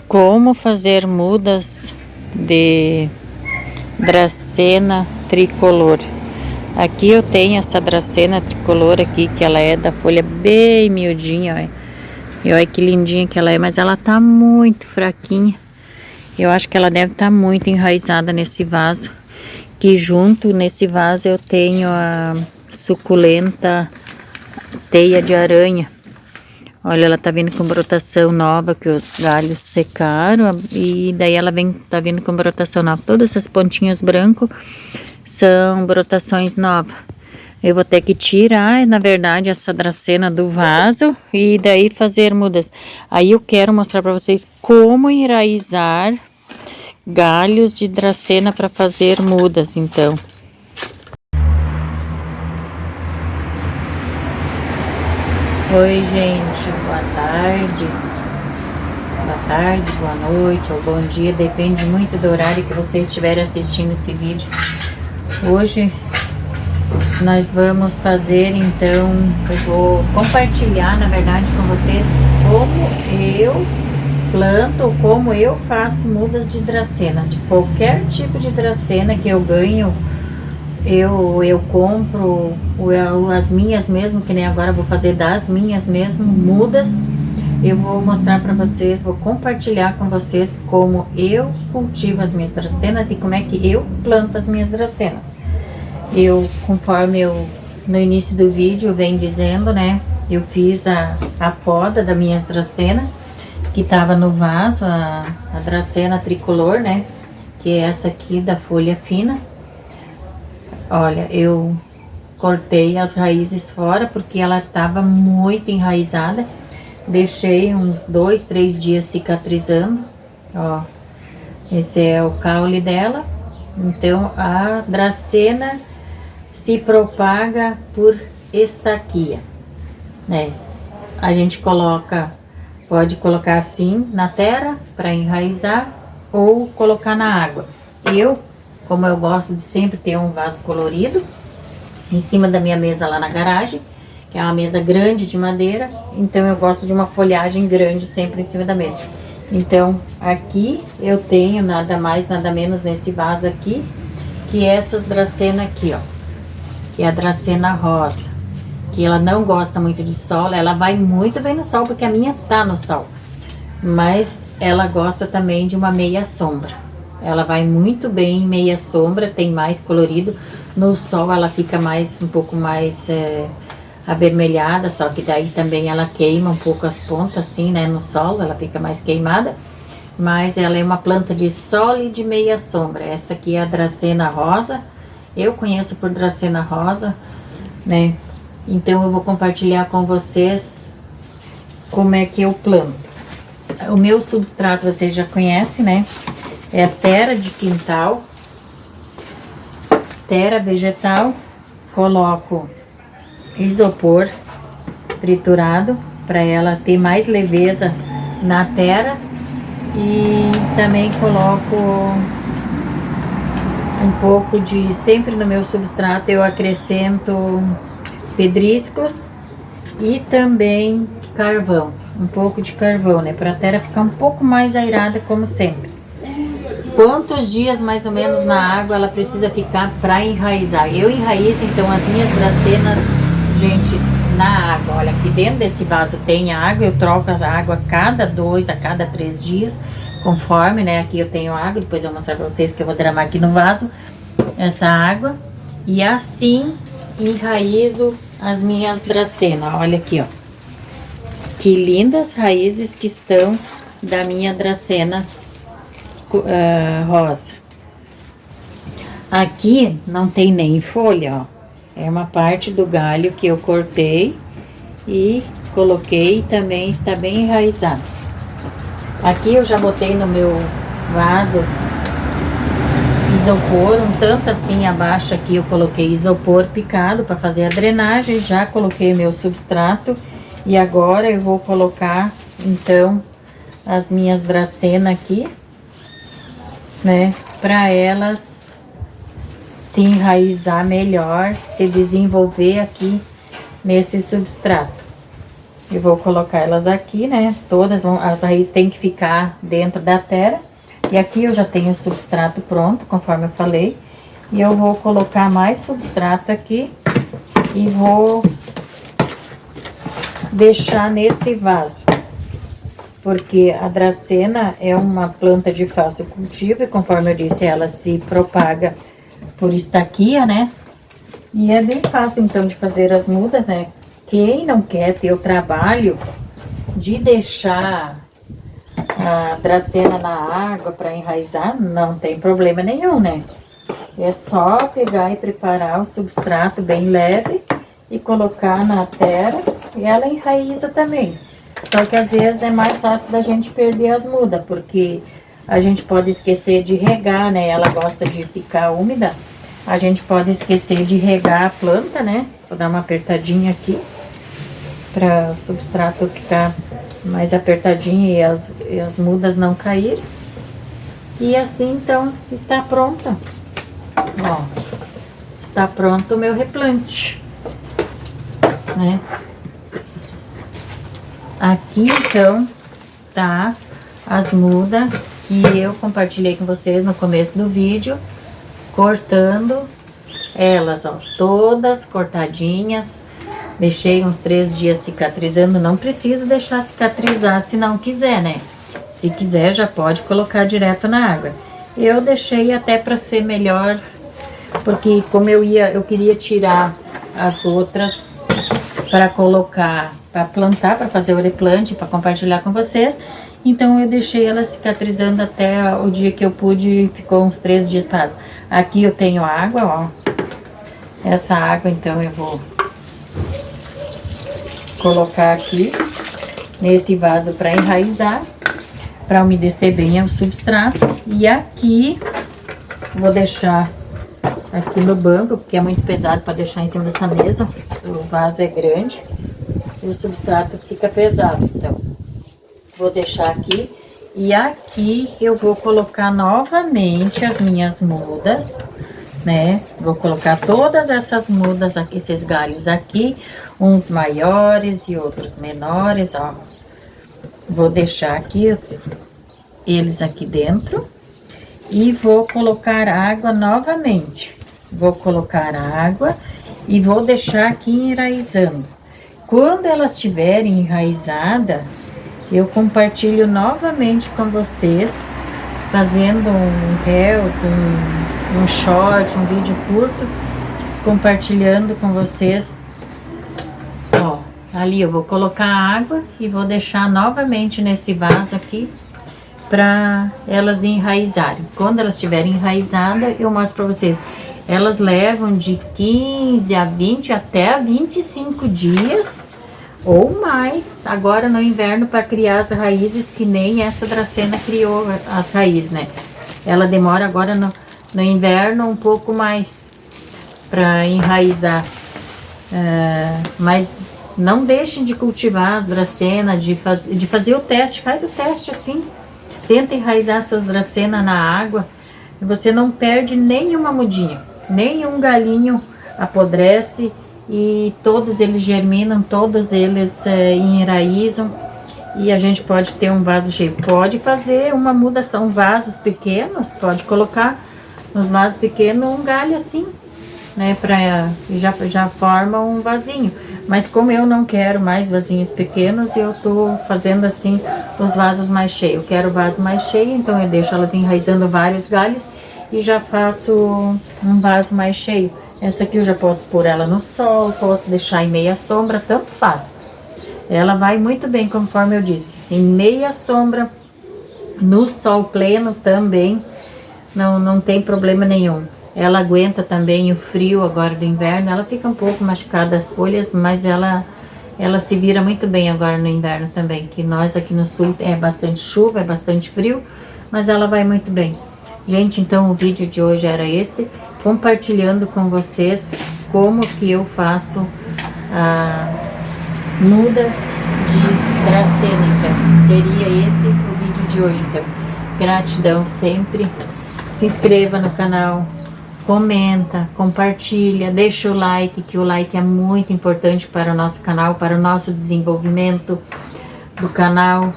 Como fazer mudas de dracena tricolor. Aqui eu tenho essa dracena tricolor aqui, que ela é da folha bem miudinha, ó. E olha que lindinha que ela é, mas ela tá muito fraquinha. Eu acho que ela deve estar muito enraizada nesse vaso. Que junto nesse vaso eu tenho a suculenta teia de aranha. Olha, ela tá vindo com brotação nova, que os galhos secaram. E daí ela tá vindo com brotação nova. Todas essas pontinhas brancas são brotações novas. Eu vou ter que tirar, na verdade, essa dracena do vaso e daí fazer mudas. Aí eu quero mostrar para vocês como enraizar galhos de dracena para fazer mudas, então. Oi, gente, boa tarde. Boa tarde, boa noite ou bom dia, depende muito do horário que vocês estiverem assistindo esse vídeo. Hoje nós vamos fazer, então, eu vou compartilhar, na verdade, com vocês como eu planto, como eu faço mudas de dracena, de qualquer tipo de dracena que eu ganho, eu compro as minhas mesmo, que nem agora eu vou fazer das minhas mesmo mudas. Eu vou mostrar para vocês, vou compartilhar com vocês como eu cultivo as minhas dracenas e como é que eu planto as minhas dracenas. Conforme eu no início do vídeo venho dizendo, né, eu fiz a poda da minha dracena, que tava no vaso, a dracena tricolor, né, que é essa aqui da folha fina. Olha, eu cortei as raízes fora, porque ela estava muito enraizada. Deixei uns 2, 3 dias cicatrizando, ó. Esse é o caule dela. Então, a dracena se propaga por estaquia, né? A gente pode colocar assim na terra para enraizar ou colocar na água. Como eu gosto de sempre ter um vaso colorido em cima da minha mesa lá na garagem, que é uma mesa grande de madeira, então eu gosto de uma folhagem grande sempre em cima da mesa. Então, aqui eu tenho nada mais, nada menos nesse vaso aqui, que essas dracena aqui, ó. Que é a dracena rosa, que ela não gosta muito de sol, ela vai muito bem no sol, porque a minha tá no sol, mas ela gosta também de uma meia sombra. Ela vai muito bem em meia sombra, tem mais colorido. No sol ela fica um pouco mais avermelhada, só que daí também ela queima um pouco as pontas, assim, né? No sol ela fica mais queimada, mas ela é uma planta de sol e de meia sombra. Essa aqui é a dracena rosa. Eu conheço por dracena rosa, né? Então eu vou compartilhar com vocês como é que eu planto. O meu substrato vocês já conhecem, né? É a terra de quintal, terra vegetal. Coloco isopor triturado para ela ter mais leveza na terra, e também coloco um pouco de, sempre no meu substrato eu acrescento pedriscos e também carvão, um pouco de carvão, né, para a terra ficar um pouco mais airada, como sempre. Quantos dias mais ou menos na água ela precisa ficar para enraizar? Eu enraizo então as minhas dracenas, gente, na água. Olha, aqui dentro desse vaso tem água, eu troco a água a cada 2, a cada 3 dias, conforme, né? Aqui eu tenho água, depois eu vou mostrar para vocês que eu vou derramar aqui no vaso essa água. E assim enraizo as minhas dracenas. Olha aqui, ó. Que lindas raízes que estão da minha dracena rosa. Aqui não tem nem folha, ó. É uma parte do galho que eu cortei e coloquei, também está bem enraizado. Aqui eu já botei no meu vaso isopor, um tanto assim abaixo aqui eu coloquei isopor picado para fazer a drenagem. Já coloquei meu substrato e agora eu vou colocar então as minhas dracenas aqui, né, para elas se enraizar melhor, se desenvolver aqui nesse substrato. Eu vou colocar elas aqui, né? Todas vão, as raízes têm que ficar dentro da terra. E aqui eu já tenho o substrato pronto, conforme eu falei. E eu vou colocar mais substrato aqui e vou deixar nesse vaso. Porque a dracena é uma planta de fácil cultivo e, conforme eu disse, ela se propaga por estaquia, né? E é bem fácil, então, de fazer as mudas, né? Quem não quer ter o trabalho de deixar a dracena na água para enraizar, não tem problema nenhum, né? É só pegar e preparar o substrato bem leve e colocar na terra e ela enraiza também. Só que às vezes é mais fácil da gente perder as mudas, porque a gente pode esquecer de regar, né? Ela gosta de ficar úmida. A gente pode esquecer de regar a planta, né? Vou dar uma apertadinha aqui para o substrato ficar mais apertadinho e as mudas não caírem. E assim, então, está pronta. Ó, está pronto o meu replante, né? Aqui, então, tá as mudas que eu compartilhei com vocês no começo do vídeo, cortando elas, ó, todas cortadinhas. Deixei uns 3 dias cicatrizando, não precisa deixar cicatrizar se não quiser, né? Se quiser, já pode colocar direto na água. Eu deixei até para ser melhor, porque como eu queria tirar as outras para colocar, para plantar, para fazer o replante, para compartilhar com vocês. Então eu deixei ela cicatrizando até o dia que eu pude, ficou uns 3 dias parados. Aqui eu tenho água, ó. Essa água, então, eu vou colocar aqui nesse vaso para enraizar, para umedecer bem o substrato. E aqui vou deixar aqui no banco, porque é muito pesado para deixar em cima dessa mesa. O vaso é grande e o substrato fica pesado, então vou deixar aqui. E aqui eu vou colocar novamente as minhas mudas, né? Vou colocar todas essas mudas aqui, esses galhos aqui, uns maiores e outros menores, ó. Vou deixar aqui eles aqui dentro e vou colocar água novamente. Vou colocar água e vou deixar aqui enraizando. Quando elas estiverem enraizadas, eu compartilho novamente com vocês, fazendo um reels, um short, um vídeo curto, compartilhando com vocês. Ó, ali eu vou colocar água e vou deixar novamente nesse vaso aqui para elas enraizarem. Quando elas estiverem enraizadas, eu mostro para vocês. Elas levam de 15 a 20 até 25 dias ou mais, agora no inverno, para criar as raízes, que nem essa dracena criou as raízes, né? Ela demora agora no inverno um pouco mais para enraizar. Mas não deixem de cultivar as dracenas, de fazer o teste. Faz o teste assim. Tenta enraizar suas dracenas na água. Você não perde nenhuma mudinha. Nenhum galinho apodrece. E todos eles germinam, todos eles enraizam. E a gente pode ter um vaso cheio. Pode fazer uma muda, são vasos pequenos. Pode colocar nos vasos pequenos um galho assim, né? Já forma um vasinho. Mas como eu não quero mais vasinhos pequenos, eu tô fazendo assim os vasos mais cheios. Eu quero o vaso mais cheio, então eu deixo elas enraizando vários galhos e já faço um vaso mais cheio. Essa aqui eu já posso pôr ela no sol, posso deixar em meia sombra, tanto faz. Ela vai muito bem, conforme eu disse. Em meia sombra, no sol pleno também, não tem problema nenhum. Ela aguenta também o frio agora do inverno. Ela fica um pouco machucada as folhas, mas ela se vira muito bem agora no inverno também. Que nós aqui no sul é bastante chuva, é bastante frio, mas ela vai muito bem. Gente, então o vídeo de hoje era esse, compartilhando com vocês como que eu faço mudas de dracena. Então, seria esse o vídeo de hoje. Então, gratidão sempre. Se inscreva no canal, comenta, compartilha, deixa o like, que o like é muito importante para o nosso canal, para o nosso desenvolvimento do canal.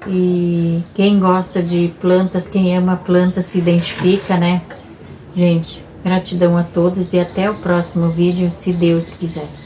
E quem gosta de plantas, quem ama plantas se identifica, né? Gente, gratidão a todos e até o próximo vídeo, se Deus quiser.